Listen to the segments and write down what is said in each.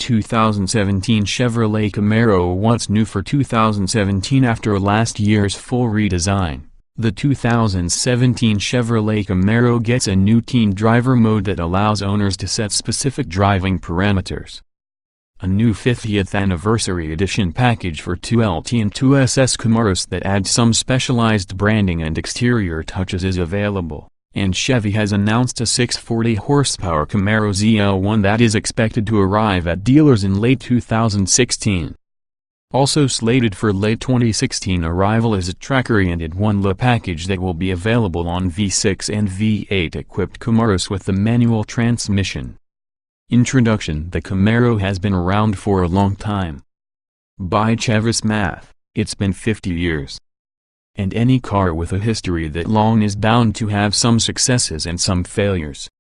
2017 Chevrolet Camaro. What's new for 2017 after last year's full redesign? The 2017 Chevrolet Camaro gets a new teen driver mode that allows owners to set specific driving parameters. A new 50th Anniversary Edition package for 2LT and 2SS Camaros that adds some specialized branding and exterior touches is available, and Chevy has announced a 640 horsepower Camaro ZL1 that is expected to arrive at dealers in late 2016. Also slated for late 2016 arrival is a track-oriented 1LA package that will be available on V6 and V8 equipped Camaros with the manual transmission. Introduction: the Camaro has been around for a long time. By Chevy's math, it's been 50 years. And any car with a history that long is bound to have some successes and some failures.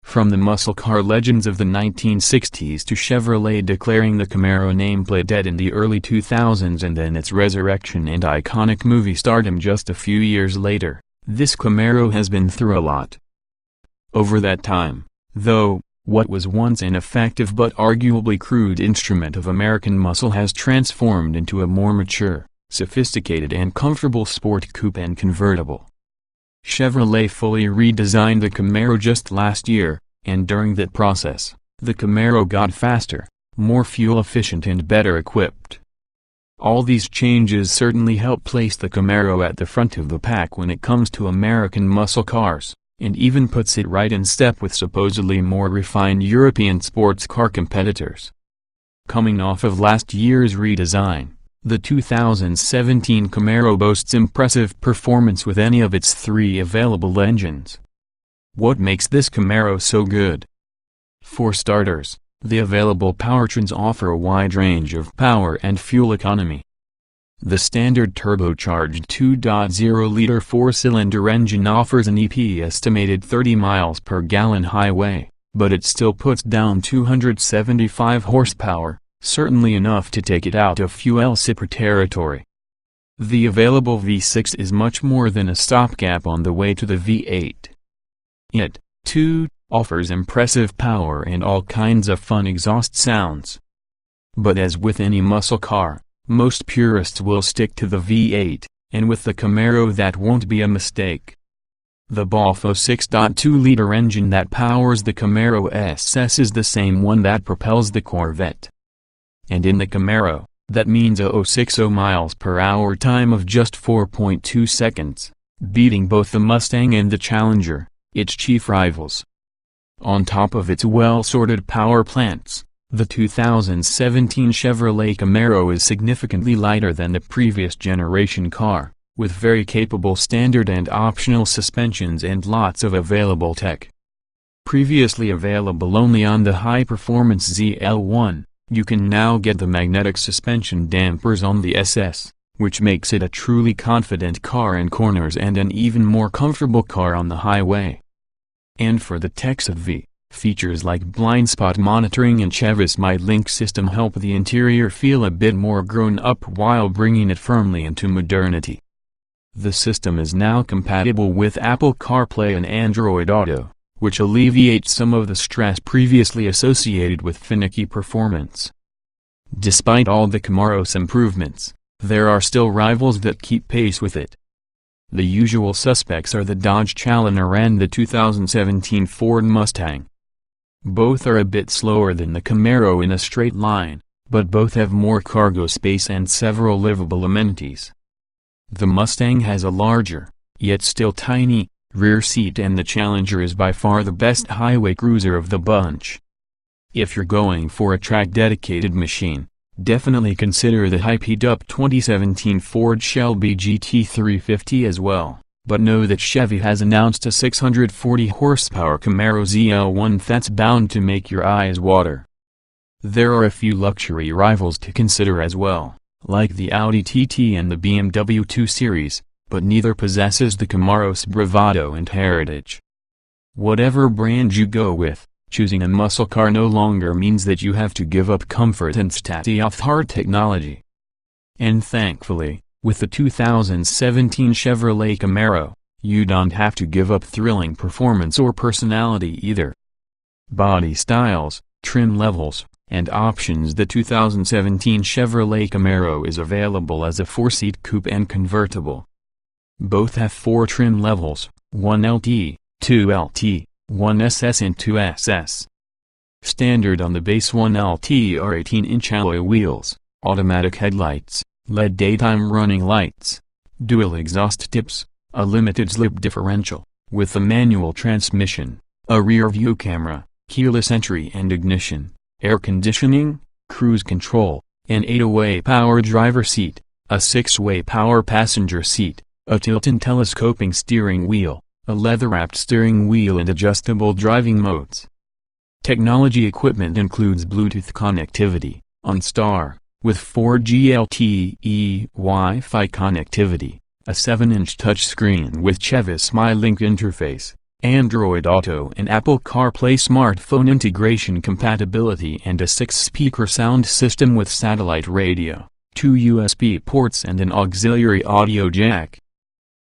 From the muscle car legends of the 1960s to Chevrolet declaring the Camaro nameplate dead in the early 2000s and then its resurrection and iconic movie stardom just a few years later, this Camaro has been through a lot. Over that time, though, what was once an effective but arguably crude instrument of American muscle has transformed into a more mature, sophisticated and comfortable sport coupe and convertible. Chevrolet fully redesigned the Camaro just last year, and during that process, the Camaro got faster, more fuel efficient and better equipped. All these changes certainly help place the Camaro at the front of the pack when it comes to American muscle cars, and even puts it right in step with supposedly more refined European sports car competitors. Coming off of last year's redesign, the 2017 Camaro boasts impressive performance with any of its three available engines. What makes this Camaro so good? For starters, the available powertrains offer a wide range of power and fuel economy. The standard turbocharged 2.0-liter four-cylinder engine offers an estimated 30 miles per gallon highway, but it still puts down 275 horsepower, certainly enough to take it out of fuel sipper territory. The available V6 is much more than a stopgap on the way to the V8. It, too, offers impressive power and all kinds of fun exhaust sounds. But as with any muscle car, most purists will stick to the V8, and with the Camaro that won't be a mistake. The Bofo 6.2-liter engine that powers the Camaro SS is the same one that propels the Corvette. And in the Camaro, that means a 060 miles per hour time of just 4.2 seconds, beating both the Mustang and the Challenger, its chief rivals. On top of its well-sorted power plants, the 2017 Chevrolet Camaro is significantly lighter than the previous generation car, with very capable standard and optional suspensions and lots of available tech. Previously available only on the high-performance ZL1, you can now get the magnetic suspension dampers on the SS, which makes it a truly confident car in corners and an even more comfortable car on the highway. And for the techs of V, features like blind spot monitoring and Chevy's MyLink system help the interior feel a bit more grown up while bringing it firmly into modernity. The system is now compatible with Apple CarPlay and Android Auto, which alleviates some of the stress previously associated with finicky performance. Despite all the Camaro's improvements, there are still rivals that keep pace with it. The usual suspects are the Dodge Challenger and the 2017 Ford Mustang. Both are a bit slower than the Camaro in a straight line, but both have more cargo space and several livable amenities. The Mustang has a larger, yet still tiny, rear seat and the Challenger is by far the best highway cruiser of the bunch. If you're going for a track-dedicated machine, definitely consider the hyped-up 2017 Ford Shelby GT350 as well, but know that Chevy has announced a 640 horsepower Camaro ZL1 that's bound to make your eyes water. There are a few luxury rivals to consider as well, like the Audi TT and the BMW 2 Series, but neither possesses the Camaro's bravado and heritage. Whatever brand you go with, choosing a muscle car no longer means that you have to give up comfort and state-of-the-art technology. And thankfully, with the 2017 Chevrolet Camaro, you don't have to give up thrilling performance or personality either. Body styles, trim levels, and options. The 2017 Chevrolet Camaro is available as a 4-seat coupe and convertible. Both have 4 trim levels, 1 LT, 2 LT, 1 SS and 2 SS. Standard on the base 1 LT are 18-inch alloy wheels, automatic headlights, LED daytime running lights, dual exhaust tips, a limited slip differential, with a manual transmission, a rear-view camera, keyless entry and ignition, air conditioning, cruise control, an 8-way power driver seat, a 6-way power passenger seat, a tilt and telescoping steering wheel, a leather-wrapped steering wheel and adjustable driving modes. Technology equipment includes Bluetooth connectivity, OnStar, with 4G LTE Wi-Fi connectivity, a 7-inch touchscreen with Chevis MyLink interface, Android Auto and Apple CarPlay smartphone integration compatibility, and a 6-speaker sound system with satellite radio, 2 USB ports and an auxiliary audio jack.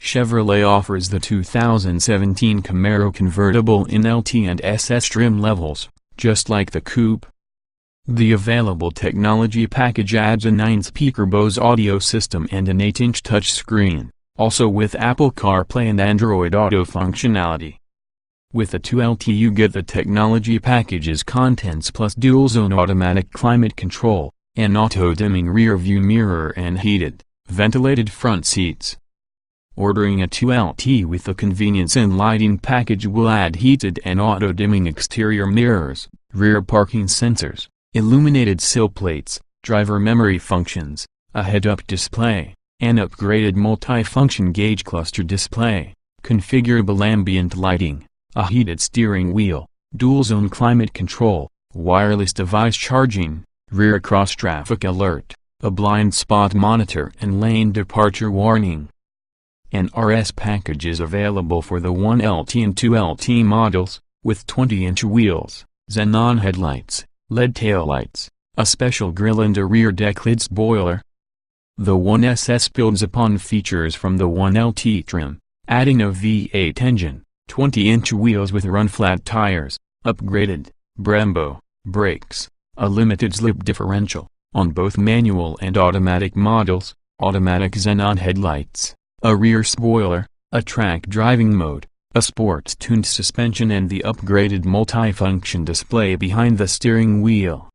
Chevrolet offers the 2017 Camaro convertible in LT and SS trim levels, just like the coupe. The available technology package adds a 9-speaker Bose audio system and an 8-inch touchscreen, also with Apple CarPlay and Android Auto functionality. With the 2LT you get the technology package's contents plus dual-zone automatic climate control, an auto-dimming rear-view mirror and heated, ventilated front seats. Ordering a 2LT with the convenience and lighting package will add heated and auto-dimming exterior mirrors, rear parking sensors, illuminated sill plates, driver memory functions, a head-up display, an upgraded multi-function gauge cluster display, configurable ambient lighting, a heated steering wheel, dual-zone climate control, wireless device charging, rear cross-traffic alert, a blind spot monitor and lane departure warning. An RS package is available for the 1LT and 2LT models, with 20-inch wheels, xenon headlights, LED taillights, a special grille and a rear deck lid spoiler. The 1SS builds upon features from the 1LT trim, adding a V8 engine, 20-inch wheels with run-flat tires, upgraded Brembo brakes, a limited slip differential, on both manual and automatic models, automatic xenon headlights, a rear spoiler, a track driving mode, a sports-tuned suspension and the upgraded multi-function display behind the steering wheel.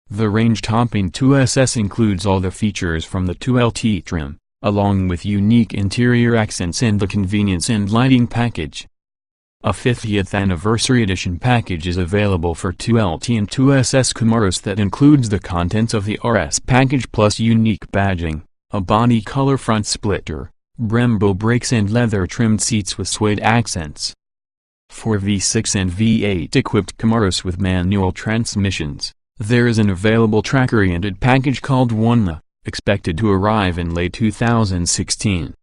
The range-topping 2SS includes all the features from the 2LT trim, along with unique interior accents and the convenience and lighting package. A 50th Anniversary Edition package is available for 2LT and 2SS Camaros that includes the contents of the RS package plus unique badging, a body color front splitter, Brembo brakes and leather-trimmed seats with suede accents. For V6 and V8 equipped Camaros with manual transmissions, there is an available track-oriented package called OneLa, expected to arrive in late 2016.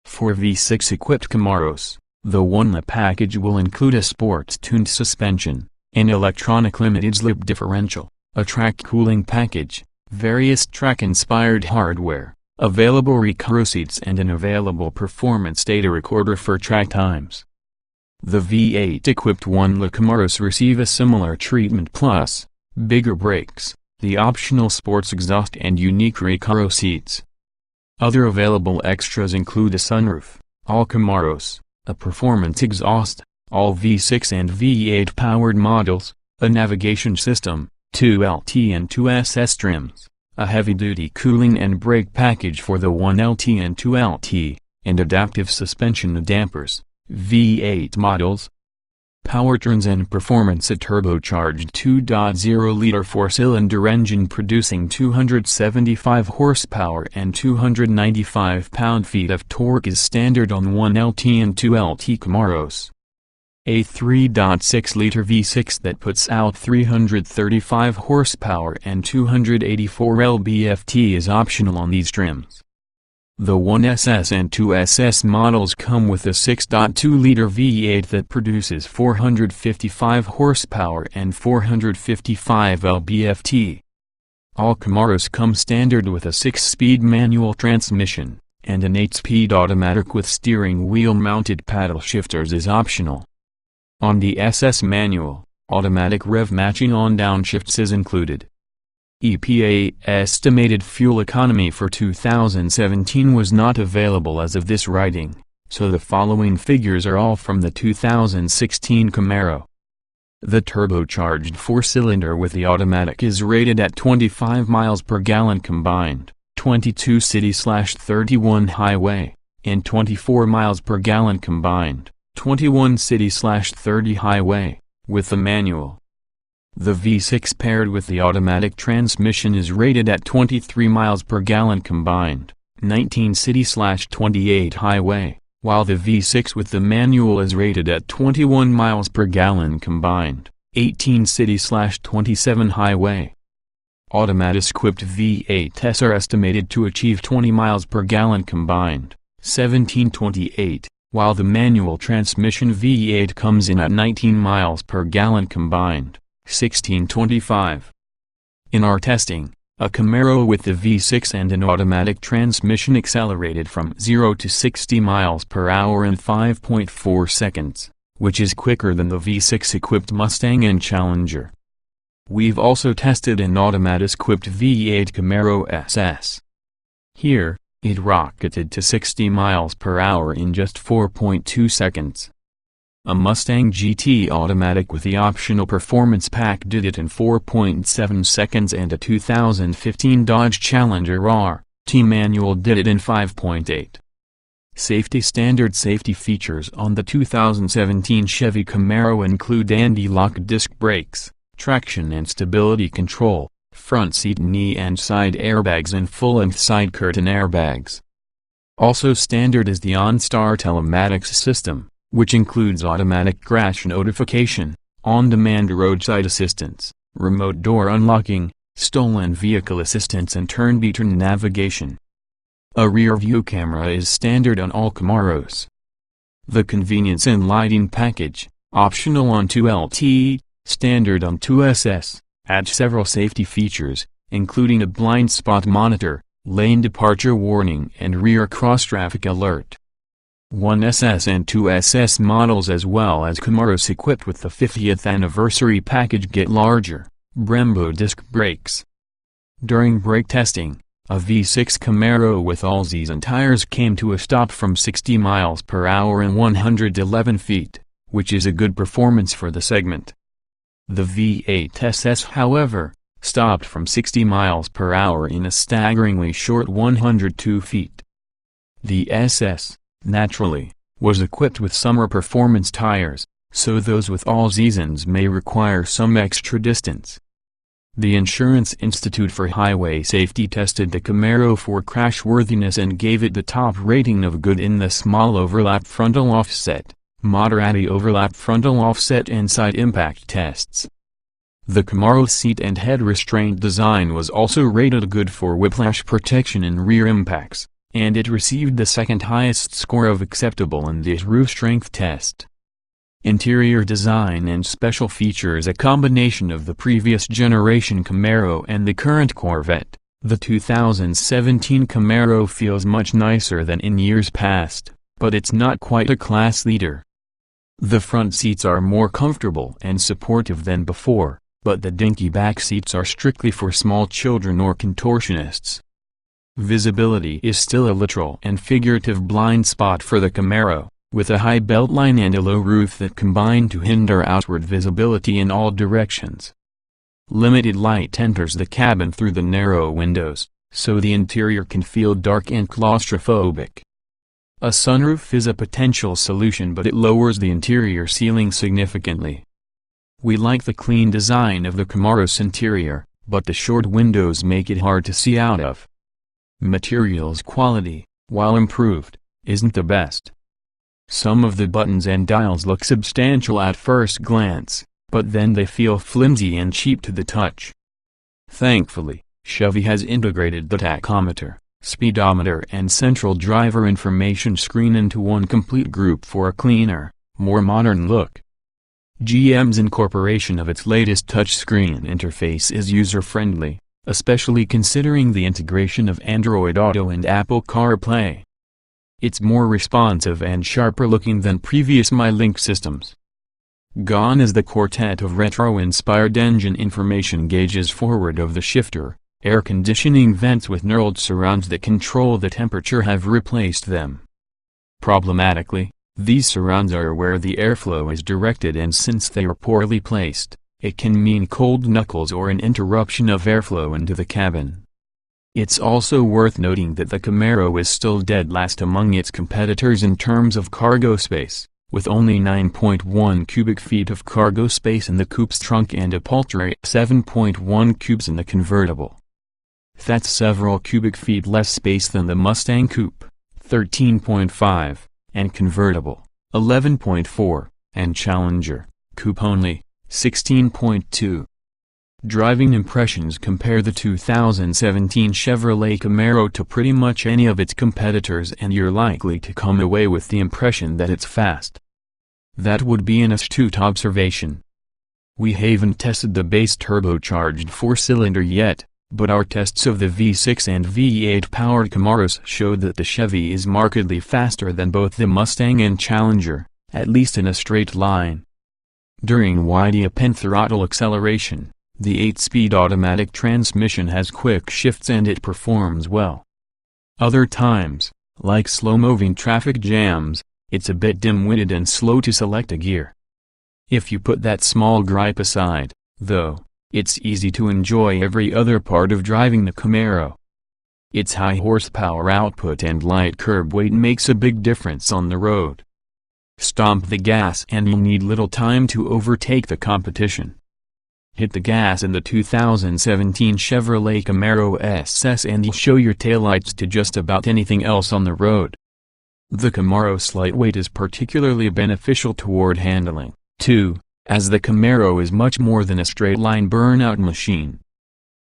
For V6 equipped Camaros, the OneLa package will include a sports-tuned suspension, an electronic limited slip differential, a track cooling package, various track-inspired hardware, available recaro seats and an available performance data recorder for track times. The V8 equipped OneLa Camaros receive a similar treatment plus, bigger brakes, the optional sports exhaust and unique recaro seats. Other available extras include a sunroof, all Camaros, a performance exhaust, all V6 and V8 powered models, a navigation system, 2LT and 2SS trims, a heavy-duty cooling and brake package for the 1LT and 2LT, and adaptive suspension dampers, V8 models. Powertrains and performance: a turbocharged 2.0-liter 4-cylinder engine producing 275 horsepower and 295 pound-feet of torque is standard on 1LT and 2LT Camaros. A 3.6-liter V6 that puts out 335 horsepower and 284 lb-ft is optional on these trims. The 1SS and 2SS models come with a 6.2-liter V8 that produces 455 horsepower and 455 lb-ft. All Camaros come standard with a 6-speed manual transmission, and an 8-speed automatic with steering wheel-mounted paddle shifters is optional. On the SS manual, Automatic rev matching on downshifts is included. EPA estimated fuel economy for 2017 was not available as of this writing, so the following figures are all from the 2016 Camaro. The turbocharged 4-cylinder with the automatic is rated at 25 miles per gallon combined, 22 city/31 highway, and 24 miles per gallon combined, 21 city/30 highway, with the manual. The V6 paired with the automatic transmission is rated at 23 miles per gallon combined, 19 city/28 highway, while the V6 with the manual is rated at 21 miles per gallon combined, 18 city/27 highway. Automatic-equipped V8s are estimated to achieve 20 miles per gallon combined, 1728, while the manual transmission V8 comes in at 19 miles per gallon combined, 1625. In our testing, a Camaro with the V6 and an automatic transmission accelerated from 0 to 60 miles per hour in 5.4 seconds, which is quicker than the V6-equipped Mustang and Challenger. We've also tested an automatic-equipped V8 Camaro SS. Here, it rocketed to 60 miles per hour in just 4.2 seconds. A Mustang GT automatic with the optional performance pack did it in 4.7 seconds, and a 2015 Dodge Challenger RT manual did it in 5.8. Safety features on the 2017 Chevy Camaro include anti-lock disc brakes, traction and stability control, front seat knee and side airbags, and full-length side curtain airbags. Also standard is the OnStar telematics system, which includes automatic crash notification, on-demand roadside assistance, remote door unlocking, stolen vehicle assistance, and turn-by-turn navigation. A rear-view camera is standard on all Camaros. The convenience and lighting package, optional on 2LT, standard on 2SS, adds several safety features, including a blind spot monitor, lane departure warning, and rear cross-traffic alert. 1SS and 2SS models as well as Camaros equipped with the 50th anniversary package get larger, Brembo disc brakes. During brake testing, a V6 Camaro with all-season tires came to a stop from 60 miles per hour in 111 feet, which is a good performance for the segment. The V8 SS, however, stopped from 60 miles per hour in a staggeringly short 102 feet. The SS, naturally, was equipped with summer performance tires, so those with all seasons may require some extra distance. The Insurance Institute for Highway Safety tested the Camaro for crashworthiness and gave it the top rating of good in the small overlap frontal offset, moderate overlap frontal offset, and side impact tests. The Camaro seat and head restraint design was also rated good for whiplash protection in rear impacts, and it received the second highest score of acceptable in the roof strength test. Interior design and special features: a combination of the previous generation Camaro and the current Corvette. The 2017 Camaro feels much nicer than in years past, but it's not quite a class leader. The front seats are more comfortable and supportive than before, but the dinky back seats are strictly for small children or contortionists. Visibility is still a literal and figurative blind spot for the Camaro, with a high beltline and a low roof that combine to hinder outward visibility in all directions. Limited light enters the cabin through the narrow windows, so the interior can feel dark and claustrophobic. A sunroof is a potential solution, but it lowers the interior ceiling significantly. We like the clean design of the Camaro's interior, but the short windows make it hard to see out of. Materials quality, while improved, isn't the best. Some of the buttons and dials look substantial at first glance, but then they feel flimsy and cheap to the touch. Thankfully, Chevy has integrated the tachometer, speedometer and central driver information screen into one complete group for a cleaner, more modern look. GM's incorporation of its latest touchscreen interface is user-friendly, especially considering the integration of Android Auto and Apple CarPlay. It's more responsive and sharper looking than previous MyLink systems. Gone is the quartet of retro-inspired engine information gauges forward of the shifter. Air conditioning vents with knurled surrounds that control the temperature have replaced them. Problematically, these surrounds are where the airflow is directed, and since they are poorly placed, it can mean cold knuckles or an interruption of airflow into the cabin. It's also worth noting that the Camaro is still dead last among its competitors in terms of cargo space, with only 9.1 cubic feet of cargo space in the coupe's trunk and a paltry 7.1 cubes in the convertible. That's several cubic feet less space than the Mustang coupe, 13.5, and convertible, 11.4, and Challenger, coupe only, 16.2. Driving impressions: compare the 2017 Chevrolet Camaro to pretty much any of its competitors and you're likely to come away with the impression that it's fast. That would be an astute observation. We haven't tested the base turbocharged 4-cylinder yet, but our tests of the V6 and V8 powered Camaros showed that the Chevy is markedly faster than both the Mustang and Challenger, at least in a straight line. During wide-open throttle acceleration, the 8-speed automatic transmission has quick shifts and it performs well. Other times, like slow-moving traffic jams, it's a bit dim-witted and slow to select a gear. If you put that small gripe aside, though, it's easy to enjoy every other part of driving the Camaro. Its high horsepower output and light curb weight makes a big difference on the road. Stomp the gas and you'll need little time to overtake the competition. Hit the gas in the 2017 Chevrolet Camaro SS and you'll show your taillights to just about anything else on the road. The Camaro's light weight is particularly beneficial toward handling, too, as the Camaro is much more than a straight-line burnout machine.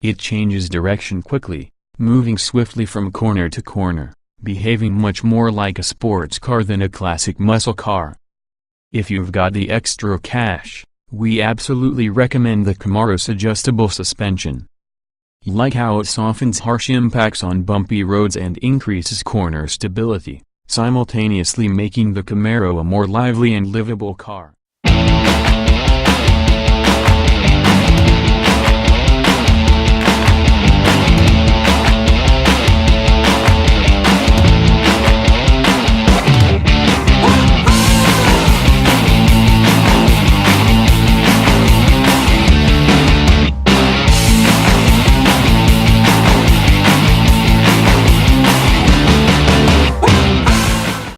It changes direction quickly, moving swiftly from corner to corner, behaving much more like a sports car than a classic muscle car. If you've got the extra cash, we absolutely recommend the Camaro's adjustable suspension. Like how it softens harsh impacts on bumpy roads and increases corner stability, simultaneously making the Camaro a more lively and livable car.